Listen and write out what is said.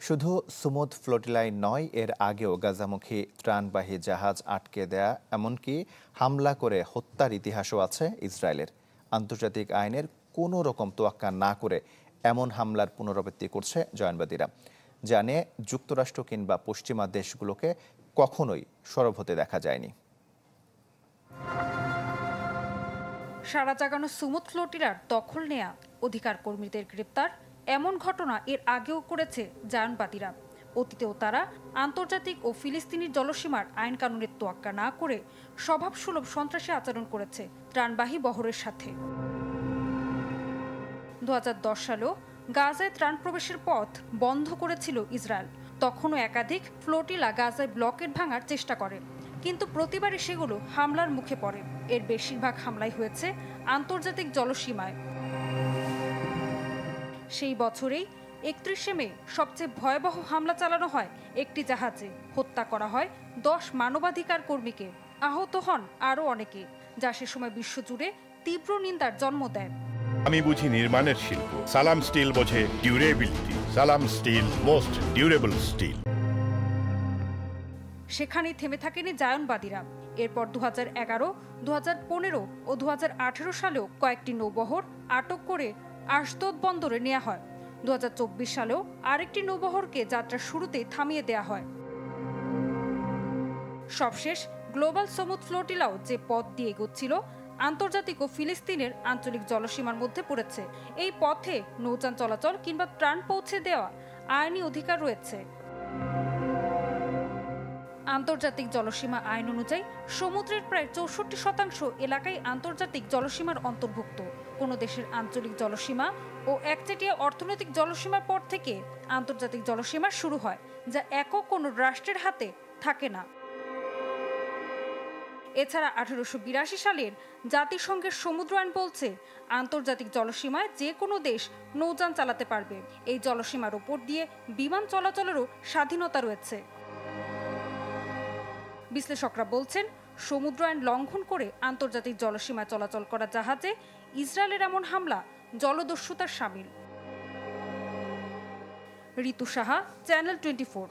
শুধু সুমুদ ফ্লোটিলায় নয়, এর আগেও গাজামুখী ত্রাণবাহী জাহাজ আটকে দেয়া, এমনকি হামলা করে হত্যার ইতিহাসও আছে ইসরায়েলের। আন্তর্জাতিক আইনের কোনো রকম তোয়াক্কা না করে এমন হামলার পুনরাবৃত্তি করছে জয়ানবাদীরা। জানে যুক্তরাষ্ট্র কিংবা পশ্চিমা দেশগুলোকে কখনোই সরব হতে দেখা যায়নি। সারা জাগানো সুমুদ ফ্লোটিলার দখল নেয়া, অধিকার কর্মীদের গ্রেপ্তার, এমন ঘটনা এর আগেও করেছে জায়নবাদীরা। অতীতেও তারা আন্তর্জাতিক ও ফিলিস্তিনি জলসীমার আইন কানুনের তোয়াক্কা না করে স্বভাবসুলভ সন্ত্রাসী আচরণ করেছে ত্রাণবাহী বহরের সাথে। 2010 সালেও গাজায় ত্রাণ প্রবেশের পথ বন্ধ করেছিল ইসরায়েল। তখনও একাধিক ফ্লোটিলা গাজায় ব্লকেড ভাঙার চেষ্টা করে, কিন্তু প্রতিবারই সেগুলো হামলার মুখে পড়ে। এর বেশিরভাগ হামলাই হয়েছে আন্তর্জাতিক জলসীমায়। সেই বছরেই 31 মে সবচেয়ে ভয়াবহ হামলা চালানো হয় একটি জাহাজে। হত্যা করা হয় 10 মানবাধিকার কর্মীকে, আহত হন আরও অনেকে, যা সে সময় বিশ্বজুড়ে তীব্র নিন্দার জন্ম দেয়। আমি বুঝি নির্মাণের শিল্প, সালাম স্টিল বোঝে ডিউরেবিলিটি। সালাম স্টিল, মোস্ট ডিউরেবল স্টিল। সেখানেই থেমে থাকেনি জায়নবাদীরা। এরপর 2011, 2015 ও 2018 সালেও কয়েকটি নৌবহর আটক করে আশদোদ বন্দরে নেওয়া হয়। 2024 সালেও আরেকটি নৌবহরকে যাত্রার শুরুতেই থামিয়ে দেওয়া হয়। সবশেষ গ্লোবাল সুমুদ ফ্লোটিলাও যে পথ দিয়ে এগোচ্ছিল, আন্তর্জাতিক ও ফিলিস্তিনের আঞ্চলিক জলসীমার মধ্যে পড়েছে। এই পথে নৌযান চলাচল কিংবা ত্রাণ পৌঁছে দেওয়া আইনি অধিকার রয়েছে। আন্তর্জাতিক জলসীমা আইন অনুযায়ী সমুদ্রের প্রায় 64% এলাকাই আন্তর্জাতিক জলসীমার অন্তর্ভুক্ত। কোনো দেশের আঞ্চলিক জলসীমা ও একচেটিয়া অর্থনৈতিক জলসীমার পর থেকে আন্তর্জাতিক জলসীমা শুরু হয়, যা একক কোনো রাষ্ট্রের হাতে থাকে না। এছাড়া 1882 সালের জাতিসংঘের সমুদ্র আইন বলছে, আন্তর্জাতিক জলসীমায় যে কোনো দেশ নৌযান চালাতে পারবে। এই জলসীমার ওপর দিয়ে বিমান চলাচলেরও স্বাধীনতা রয়েছে। বিশ্লেষকরা বলছেন, সমুদ্র আইন লঙ্ঘন করে আন্তর্জাতিক জলসীমায় চলাচল করা জাহাজে ইসরায়েলের এমন হামলা জলদস্যুতার শামিল। ঋতু সাহা, চ্যানেল 24।